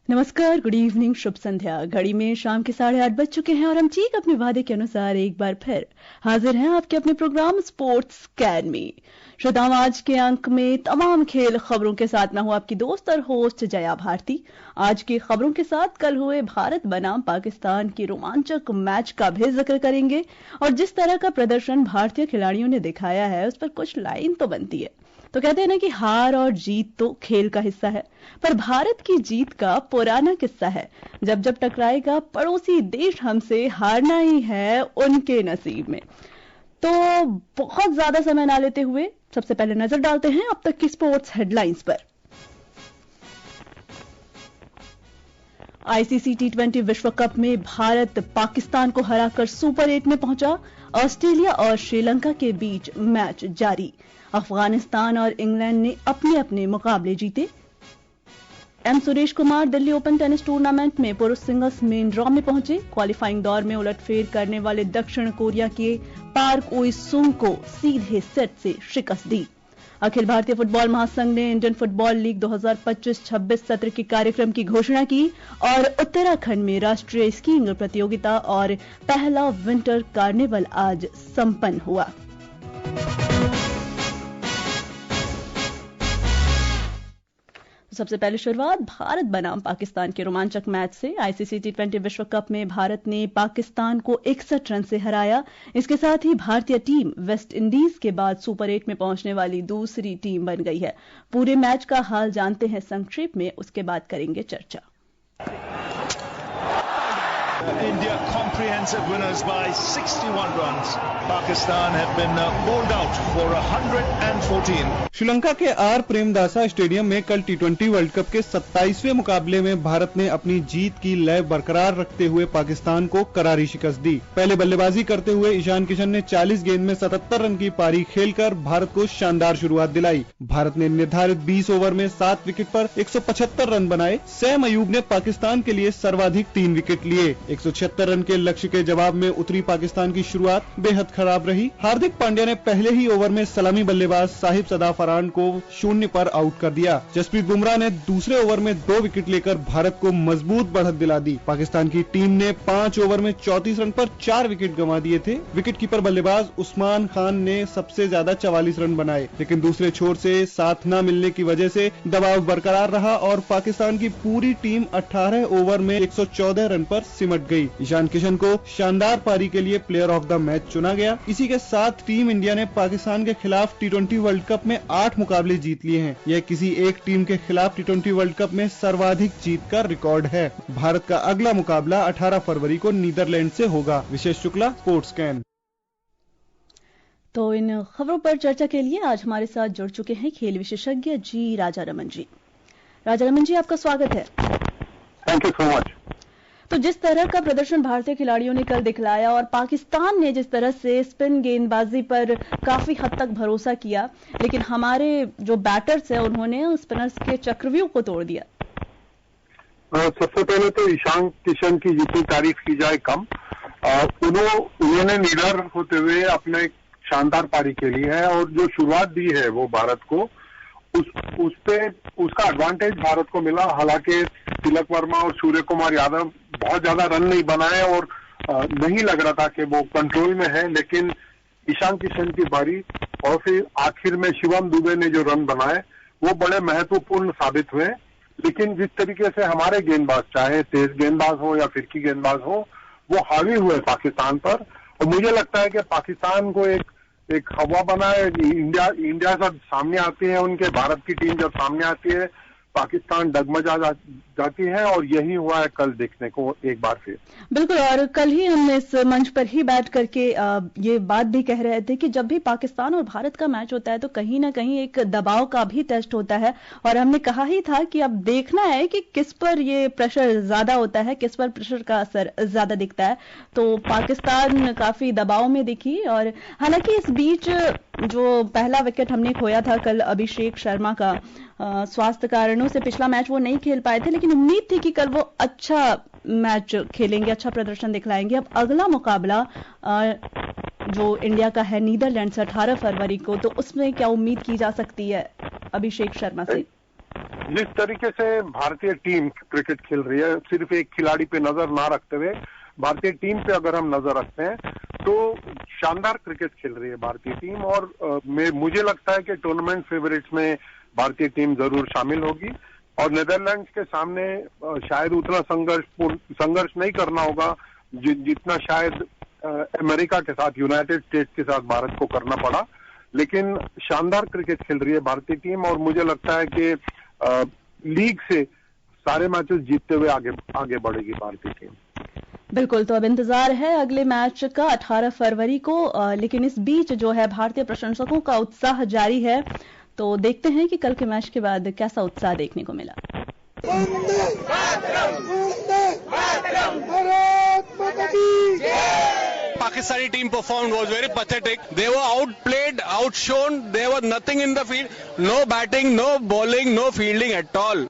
नमस्कार, good evening, शुभ संध्या। घड़ी में शाम के 8:30 बज चुके हैं और हम ठीक अपने वादे के अनुसार एक बार फिर हाजिर हैं आपके अपने प्रोग्राम स्पोर्ट्स कैन में। श्रोताओं, आज के अंक में तमाम खेल खबरों के साथ मैं हूं आपकी दोस्त और होस्ट जया भारती। आज की खबरों के साथ कल हुए भारत बनाम पाकिस्तान की रोमांचक मैच का भी जिक्र करेंगे और जिस तरह का प्रदर्शन भारतीय खिलाड़ियों ने दिखाया है उस पर कुछ लाइन तो बनती है। तो कहते हैं ना कि हार और जीत तो खेल का हिस्सा है, पर भारत की जीत का पुराना किस्सा है। जब जब टकराएगा पड़ोसी देश हमसे, हारना ही है उनके नसीब में। तो बहुत ज्यादा समय ना लेते हुए सबसे पहले नजर डालते हैं अब तक की स्पोर्ट्स हेडलाइंस पर। आईसीसी टी20 विश्व कप में भारत पाकिस्तान को हराकर सुपर 8 में पहुंचा। ऑस्ट्रेलिया और श्रीलंका के बीच मैच जारी। अफगानिस्तान और इंग्लैंड ने अपने अपने मुकाबले जीते। M Suresh Kumar Delhi open tennis tournament में पुरुष सिंगल्स मेन ड्रॉ में पहुंचे। क्वालिफाइंग दौर में उलटफेर करने वाले दक्षिण कोरिया के पार्क ओई सुंग को सीधे सेट से शिकस्त दी। अखिल भारतीय फुटबॉल महासंघ ने इंडियन फुटबॉल लीग 2025-26 सत्र के कार्यक्रम की घोषणा की और उत्तराखंड में राष्ट्रीय स्कीइंग प्रतियोगिता और पहला विंटर कार्निवल आज संपन्न हुआ। सबसे पहले शुरुआत भारत बनाम पाकिस्तान के रोमांचक मैच से। आईसीसी टी20 विश्व कप में भारत ने पाकिस्तान को 61 रन से हराया। इसके साथ ही भारतीय टीम वेस्ट इंडीज के बाद सुपर 8 में पहुंचने वाली दूसरी टीम बन गई है। पूरे मैच का हाल जानते हैं संक्षेप में, उसके बाद करेंगे चर्चा। India comprehensive winners by 61 runs. Pakistan have been bowled out for 114. Sri Lanka के आर प्रेमदासा स्टेडियम में कल टी20 वर्ल्ड कप के 27वें मुकाबले में भारत ने अपनी जीत की लय बरकरार रखते हुए पाकिस्तान को करारी शिकस्त दी। पहले बल्लेबाजी करते हुए ईशान किशन ने 40 गेंद में 77 रन की पारी खेलकर भारत को शानदार शुरुआत दिलाई। भारत ने निर्धारित 20 ओवर में 7 विकेट पर 175 रन बनाए। सैम अयूब ने पाकिस्तान के लिए सर्वाधिक 3 विकेट लिए। 176 रन के लक्ष्य के जवाब में उतरी पाकिस्तान की शुरुआत बेहद खराब रही। हार्दिक पांड्या ने पहले ही ओवर में सलामी बल्लेबाज साहिब सदाफरान को 0 पर आउट कर दिया। जसप्रीत बुमराह ने दूसरे ओवर में 2 विकेट लेकर भारत को मजबूत बढ़त दिला दी। पाकिस्तान की टीम ने 5 ओवर में 34 रन पर 4 विकेट गंवा दिए थे। विकेट कीपर बल्लेबाज उस्मान खान ने सबसे ज्यादा 44 रन बनाए, लेकिन दूसरे छोर से साथ न मिलने की वजह से दबाव बरकरार रहा और पाकिस्तान की पूरी टीम 18 ओवर में 114 रन पर सिमट गई। ईशान किशन को शानदार पारी के लिए प्लेयर ऑफ द मैच चुना गया। इसी के साथ टीम इंडिया ने पाकिस्तान के खिलाफ टी20 वर्ल्ड कप में 8 मुकाबले जीत लिए हैं। यह किसी एक टीम के खिलाफ टी20 वर्ल्ड कप में सर्वाधिक जीत का रिकॉर्ड है। भारत का अगला मुकाबला 18 फरवरी को नीदरलैंड से होगा। विशेष शुक्ला, स्पोर्ट्स कैन। तो इन खबरों पर चर्चा के लिए आज हमारे साथ जुड़ चुके हैं खेल विशेषज्ञ जी राजा रमन जी। राजा रमन जी, आपका स्वागत है। Thank you so much. तो जिस तरह का प्रदर्शन भारतीय खिलाड़ियों ने कल दिखलाया और पाकिस्तान ने जिस तरह से स्पिन गेंदबाजी पर काफी हद तक भरोसा किया, लेकिन हमारे जो बैटर्स हैं उन्होंने स्पिनर्स के चक्रव्यूह को तोड़ दिया। सबसे पहले तो ईशान किशन की जितनी तारीफ की जाए कम। उन्होंने निडर होते हुए अपने शानदार पारी खेली है और जो शुरुआत दी है वो भारत को उस पे उसका एडवांटेज भारत को मिला। हालांकि तिलक वर्मा और सूर्य कुमार यादव बहुत ज्यादा रन नहीं बनाए और नहीं लग रहा था कि वो कंट्रोल में है, लेकिन ईशान किशन की बारी और फिर आखिर में शिवम दुबे ने जो रन बनाए वो बड़े महत्वपूर्ण साबित हुए। लेकिन जिस तरीके से हमारे गेंदबाज, चाहे तेज गेंदबाज हो या फिरकी गेंदबाज हो, वो हावी हुए पाकिस्तान पर और मुझे लगता है कि पाकिस्तान को एक हवा बना है। इंडिया जब सामने आती है, उनके भारत की टीम जब सामने आती है, पाकिस्तान डगमगा जाती है और यही हुआ है कल देखने को एक बार फिर। बिल्कुल, और कल ही हम इस मंच पर ही बैठ करके ये बात भी कह रहे थे कि जब भी पाकिस्तान और भारत का मैच होता है तो कहीं ना कहीं एक दबाव का भी टेस्ट होता है और हमने कहा ही था कि अब देखना है कि किस पर ये प्रेशर ज्यादा होता है, किस पर प्रेशर का असर ज्यादा दिखता है। तो पाकिस्तान काफी दबाव में दिखी और हालांकि इस बीच जो पहला विकेट हमने खोया था कल अभिषेक शर्मा का, स्वास्थ्य कारणों से पिछला मैच वो नहीं खेल पाए थे, लेकिन उम्मीद थी कि कल वो अच्छा मैच खेलेंगे, अच्छा प्रदर्शन दिखलाएंगे। अब अगला मुकाबला जो इंडिया का है नीदरलैंड से 18 फरवरी को, तो उसमें क्या उम्मीद की जा सकती है अभिषेक शर्मा से? जिस तरीके से भारतीय टीम क्रिकेट खेल रही है, सिर्फ एक खिलाड़ी पे नजर ना रखते हुए भारतीय टीम पे अगर हम नजर रखते हैं तो शानदार क्रिकेट खेल रही है भारतीय टीम। और मुझे लगता है कि टूर्नामेंट फेवरेट्स में भारतीय टीम जरूर शामिल होगी और नीदरलैंड्स के सामने शायद उतना संघर्ष नहीं करना होगा जितना शायद अमेरिका के साथ, यूनाइटेड स्टेट्स के साथ भारत को करना पड़ा। लेकिन शानदार क्रिकेट खेल रही है भारतीय टीम और मुझे लगता है कि लीग से सारे मैचेस जीतते हुए आगे बढ़ेगी भारतीय टीम। बिल्कुल, तो अब इंतजार है अगले मैच का 18 फरवरी को। लेकिन इस बीच जो है भारतीय प्रशंसकों का उत्साह जारी है, तो देखते हैं कि कल के मैच के बाद कैसा उत्साह देखने को मिला। Pakistani team performed was very pathetic. They were outplayed, outshone. There was nothing in the field. No batting, no bowling, no fielding at all.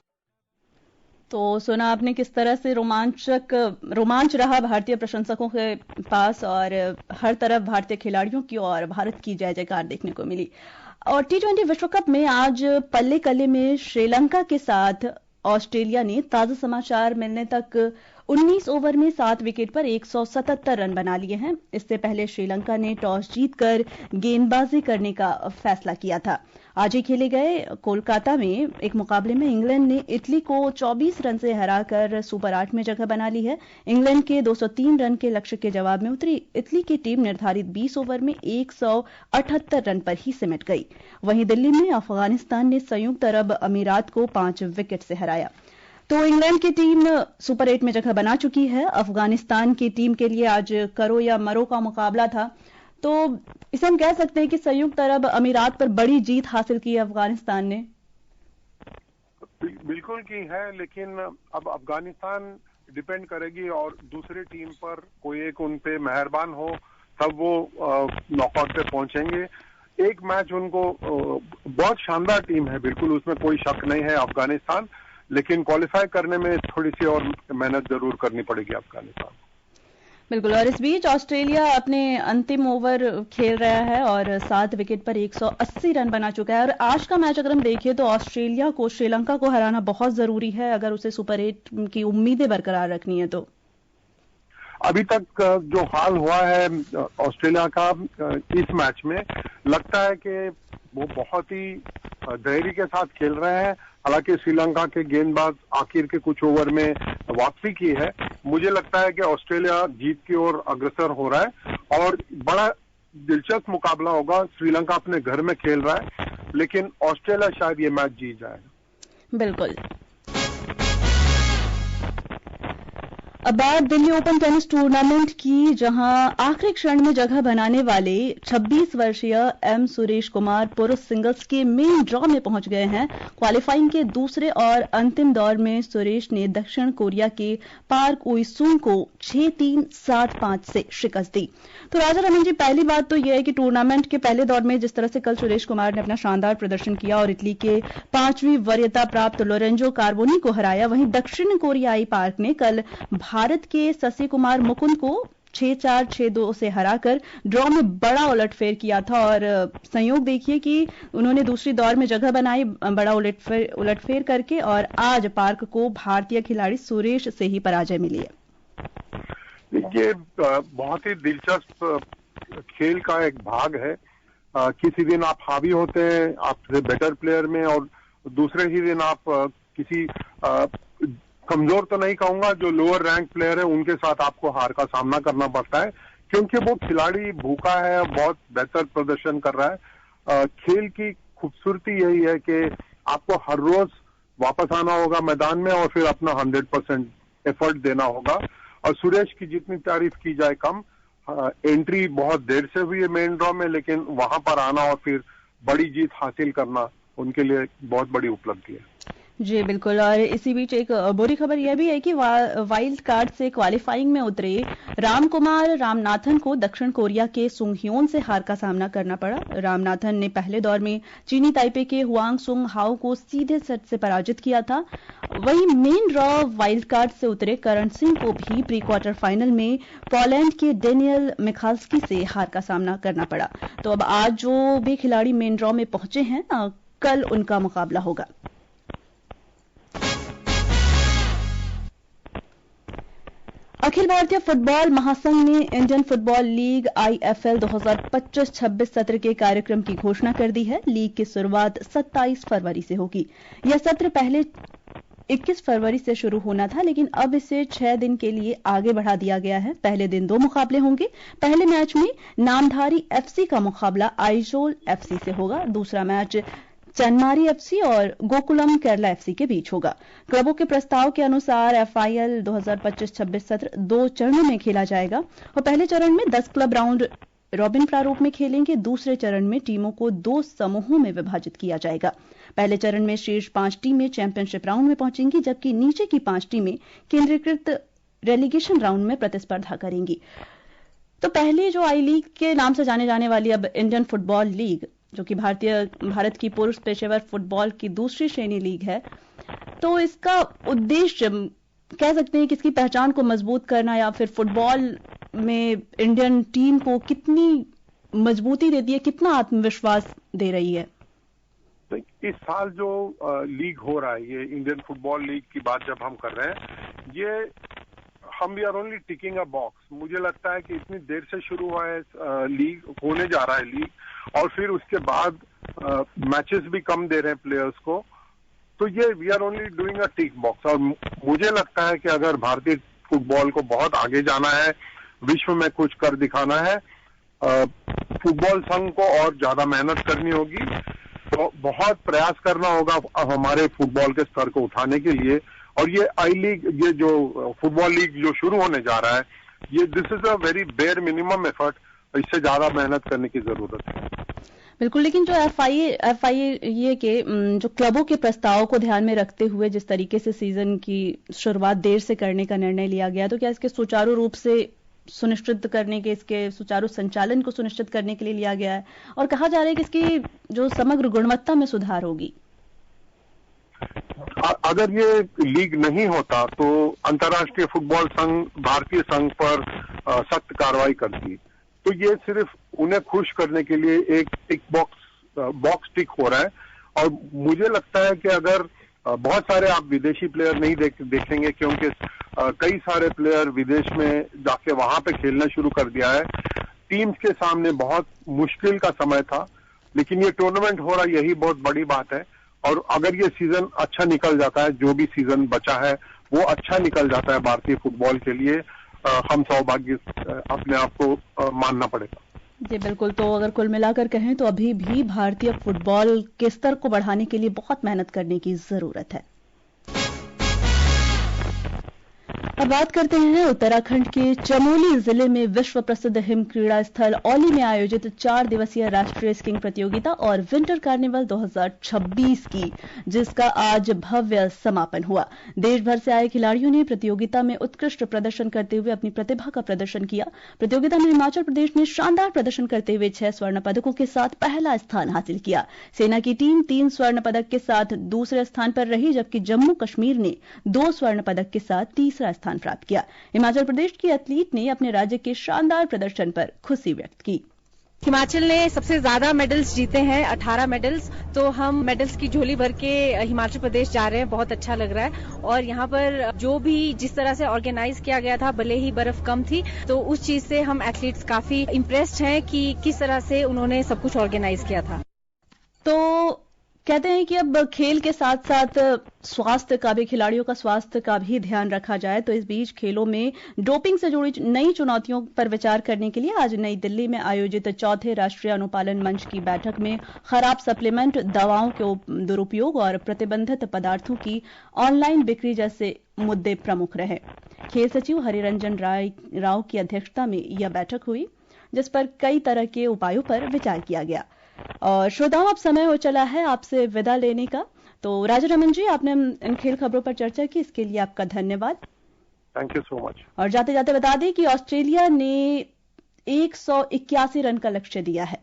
तो सुना आपने किस तरह से रोमांच रहा भारतीय प्रशंसकों के पास और हर तरफ भारतीय खिलाड़ियों की और भारत की जय जयकार देखने को मिली। और T20 विश्व कप में आज पल्ले कल्ले में श्रीलंका के साथ ऑस्ट्रेलिया ने ताजा समाचार मिलने तक 19 ओवर में 7 विकेट पर 177 रन बना लिए हैं। इससे पहले श्रीलंका ने टॉस जीतकर गेंदबाजी करने का फैसला किया था। आज ही खेले गए कोलकाता में एक मुकाबले में इंग्लैंड ने इटली को 24 रन से हराकर सुपर 8 में जगह बना ली है। इंग्लैंड के 203 रन के लक्ष्य के जवाब में उतरी इटली की टीम निर्धारित 20 ओवर में 178 रन पर ही सिमट गई। वहीं दिल्ली में अफगानिस्तान ने संयुक्त अरब अमीरात को 5 विकेट से हराया। तो इंग्लैंड की टीम सुपर 8 में जगह बना चुकी है। अफगानिस्तान की टीम के लिए आज करो या मरो का मुकाबला था। तो इसे हम कह सकते हैं कि संयुक्त अरब अमीरात पर बड़ी जीत हासिल की है अफगानिस्तान ने। बिल्कुल की है, लेकिन अब अफगानिस्तान डिपेंड करेगी और दूसरी टीम पर कोई एक उन पे मेहरबान हो तब वो नॉकआउट पे पहुंचेंगे। एक मैच उनको बहुत शानदार टीम है, बिल्कुल उसमें कोई शक नहीं है अफगानिस्तान, लेकिन क्वालिफाई करने में थोड़ी सी और मेहनत जरूर करनी पड़ेगी अफगानिस्तान। बिल्कुल, और इस बीच ऑस्ट्रेलिया अपने अंतिम ओवर खेल रहा है और 7 विकेट पर 180 रन बना चुका है। और आज का मैच अगर हम देखें तो ऑस्ट्रेलिया को श्रीलंका को हराना बहुत जरूरी है अगर उसे सुपर 8 की उम्मीदें बरकरार रखनी है। तो अभी तक जो हाल हुआ है ऑस्ट्रेलिया का इस मैच में, लगता है कि वो बहुत ही धैर्य के साथ खेल रहे हैं। हालांकि श्रीलंका के गेंदबाज आखिर के कुछ ओवर में वापसी की है। मुझे लगता है कि ऑस्ट्रेलिया जीत की ओर अग्रसर हो रहा है और बड़ा दिलचस्प मुकाबला होगा। श्रीलंका अपने घर में खेल रहा है, लेकिन ऑस्ट्रेलिया शायद ये मैच जीत जाएगा। बिल्कुल। अब बात दिल्ली ओपन टेनिस टूर्नामेंट की, जहां आखिरी क्षण में जगह बनाने वाले 26 वर्षीय एम सुरेश कुमार पुरुष सिंगल्स के मेन ड्रॉ में पहुंच गए हैं। क्वालिफाइंग के दूसरे और अंतिम दौर में सुरेश ने दक्षिण कोरिया के पार्क उइसुंग को 6-3, 7-5 से शिकस्त दी। तो राजा रमन जी, पहली बात तो यह है कि टूर्नामेंट के पहले दौर में जिस तरह से कल सुरेश कुमार ने अपना शानदार प्रदर्शन किया और इटली के 5वीं वरीयता प्राप्त लोरेंजो कार्बोनी को हराया, वहीं दक्षिण कोरियाई पार्क ने कल भारत के शशि कुमार मुकुंद को 6-4, 6-2 से हराकर ड्रॉ में बड़ा उलटफेर किया था। और संयोग देखिए कि उन्होंने दूसरी दौर में जगह बनाई बड़ा उलटफेर करके, और आज पार्क को भारतीय खिलाड़ी सुरेश से ही पराजय मिली है। ये बहुत ही दिलचस्प खेल का एक भाग है। किसी दिन आप हावी होते हैं आपसे बेटर प्लेयर में, और दूसरे ही दिन आप किसी कमजोर तो नहीं कहूंगा, जो लोअर रैंक प्लेयर है उनके साथ आपको हार का सामना करना पड़ता है, क्योंकि वो खिलाड़ी भूखा है, बहुत बेहतर प्रदर्शन कर रहा है। खेल की खूबसूरती यही है कि आपको हर रोज वापस आना होगा मैदान में और फिर अपना 100% एफर्ट देना होगा। और सुरेश की जितनी तारीफ की जाए कम। एंट्री बहुत देर से हुई है मेन ड्रॉ में, लेकिन वहां पर आना और फिर बड़ी जीत हासिल करना उनके लिए बहुत बड़ी उपलब्धि है। जी बिल्कुल। और इसी बीच एक बुरी खबर यह भी है कि वाइल्ड कार्ड से क्वालिफाइंग में उतरे रामकुमार रामनाथन को दक्षिण कोरिया के सुंगह्योन से हार का सामना करना पड़ा। रामनाथन ने पहले दौर में चीनी ताइपे के हुआंग सुंग हाओ को सीधे सेट से पराजित किया था। वहीं मेन ड्रॉ वाइल्ड कार्ड से उतरे करण सिंह को भी प्री क्वार्टर फाइनल में पोलैंड के डेनियल मिखाल्स्की से हार का सामना करना पड़ा। तो अब आज जो भी खिलाड़ी मेन ड्रॉ में पहुंचे हैं, कल उनका मुकाबला होगा। अखिल भारतीय फुटबॉल महासंघ ने इंडियन फुटबॉल लीग IFL 2025-26 सत्र के कार्यक्रम की घोषणा कर दी है। लीग की शुरुआत 27 फरवरी से होगी। यह सत्र पहले 21 फरवरी से शुरू होना था, लेकिन अब इसे 6 दिन के लिए आगे बढ़ा दिया गया है। पहले दिन 2 मुकाबले होंगे। पहले मैच में नामधारी FC का मुकाबला आइजोल FC से होगा। दूसरा मैच चनमारी FC और गोकुलम केरला FC के बीच होगा। क्लबों के प्रस्ताव के अनुसार FIL 2025-26 सत्र 2 चरणों में खेला जाएगा और पहले चरण में 10 क्लब राउंड रॉबिन प्रारूप में खेलेंगे। दूसरे चरण में टीमों को 2 समूहों में विभाजित किया जाएगा। पहले चरण में शीर्ष 5 टीमें चैंपियनशिप राउंड में पहुंचेंगी, जबकि नीचे की 5 टीमें केंद्रीकृत रेलीगेशन राउंड में प्रतिस्पर्धा करेंगी। तो पहले जो आई लीग के नाम से जाने जाने वाली अब इंडियन फुटबॉल लीग, जो कि भारत की पुरुष पेशेवर फुटबॉल की दूसरी श्रेणी लीग है, तो इसका उद्देश्य कह सकते हैं कि इसकी पहचान को मजबूत करना या फिर फुटबॉल में इंडियन टीम को कितनी मजबूती देती है, कितना आत्मविश्वास दे रही है। इस साल जो लीग हो रहा है, ये इंडियन फुटबॉल लीग की बात जब हम कर रहे हैं, ये हम we are only ticking a box. मुझे लगता है कि इतनी देर से शुरू हुआ है लीग, होने जा रहा है लीग, और फिर उसके बाद मैचेस भी कम दे रहे हैं प्लेयर्स को, तो ये we are only doing a tick box. और मुझे लगता है कि अगर भारतीय फुटबॉल को बहुत आगे जाना है, विश्व में कुछ कर दिखाना है, फुटबॉल संघ को और ज्यादा मेहनत करनी होगी, तो बहुत प्रयास करना होगा हमारे फुटबॉल के स्तर को उठाने के लिए। और ये आई लीग, ये जो फुटबॉल लीग जो शुरू होने जा रहा है, ये this is a very bare minimum effort, इससे ज्यादा मेहनत करने की जरूरत है। बिल्कुल, लेकिन जो FIA के जो क्लबों के प्रस्ताव को ध्यान में रखते हुए जिस तरीके से सीजन की शुरुआत देर से करने का निर्णय लिया गया, तो क्या इसके सुचारू रूप से सुनिश्चित करने के, इसके सुचारू संचालन को सुनिश्चित करने के लिए लिया गया है, और कहा जा रहा है कि इसकी जो समग्र गुणवत्ता में सुधार होगी। अगर ये लीग नहीं होता तो अंतर्राष्ट्रीय फुटबॉल संघ भारतीय संघ पर सख्त कार्रवाई करती, तो ये सिर्फ उन्हें खुश करने के लिए एक टिक बॉक्स टिक हो रहा है। और मुझे लगता है कि अगर बहुत सारे आप विदेशी प्लेयर नहीं देखेंगे, क्योंकि कई सारे प्लेयर विदेश में जाके वहां पे खेलना शुरू कर दिया है। टीम्स के सामने बहुत मुश्किल का समय था, लेकिन ये टूर्नामेंट हो रहा, यही बहुत बड़ी बात है। और अगर ये सीजन अच्छा निकल जाता है, जो भी सीजन बचा है वो अच्छा निकल जाता है भारतीय फुटबॉल के लिए, हम सौभाग्य अपने आप को मानना पड़ेगा। जी बिल्कुल, तो अगर कुल मिलाकर कहें तो अभी भी भारतीय फुटबॉल के स्तर को बढ़ाने के लिए बहुत मेहनत करने की जरूरत है। अब बात करते हैं उत्तराखंड के चमोली जिले में विश्व प्रसिद्ध हिम क्रीड़ा स्थल औली में आयोजित 4 दिवसीय राष्ट्रीय स्कीइंग प्रतियोगिता और विंटर कार्निवल 2026 की, जिसका आज भव्य समापन हुआ। देश भर से आए खिलाड़ियों ने प्रतियोगिता में उत्कृष्ट प्रदर्शन करते हुए अपनी प्रतिभा का प्रदर्शन किया। प्रतियोगिता में हिमाचल प्रदेश ने शानदार प्रदर्शन करते हुए 6 स्वर्ण पदकों के साथ पहला स्थान हासिल किया। सेना की टीम 3 स्वर्ण पदक के साथ दूसरे स्थान पर रही, जबकि जम्मू कश्मीर ने 2 स्वर्ण पदक के साथ तीसरा स्थान प्राप्त किया। हिमाचल प्रदेश की एथलीट ने अपने राज्य के शानदार प्रदर्शन पर खुशी व्यक्त की। हिमाचल ने सबसे ज्यादा मेडल्स जीते हैं, 18 मेडल्स। तो हम मेडल्स की झोली भर के हिमाचल प्रदेश जा रहे हैं, बहुत अच्छा लग रहा है। और यहाँ पर जो भी जिस तरह से ऑर्गेनाइज किया गया था, भले ही बर्फ कम थी, तो उस चीज से हम एथलीट्स काफी इम्प्रेस्ड हैं कि किस तरह से उन्होंने सब कुछ ऑर्गेनाइज किया था। तो कहते हैं कि अब खेल के साथ साथ स्वास्थ्य का भी, खिलाड़ियों का स्वास्थ्य का भी ध्यान रखा जाए। तो इस बीच खेलों में डोपिंग से जुड़ी नई चुनौतियों पर विचार करने के लिए आज नई दिल्ली में आयोजित 4थे राष्ट्रीय अनुपालन मंच की बैठक में खराब सप्लीमेंट, दवाओं के दुरुपयोग और प्रतिबंधित पदार्थों की ऑनलाइन बिक्री जैसे मुद्दे प्रमुख रहे। खेल सचिव हरिरंजन राव की अध्यक्षता में यह बैठक हुई, जिस पर कई तरह के उपायों पर विचार किया गया। और श्रोताओं, अब समय हो चला है आपसे विदा लेने का। तो राजा रमन जी, आपने इन खेल खबरों पर चर्चा की, इसके लिए आपका धन्यवाद। Thank you so much. और जाते जाते बता दें कि ऑस्ट्रेलिया ने 181 रन का लक्ष्य दिया है।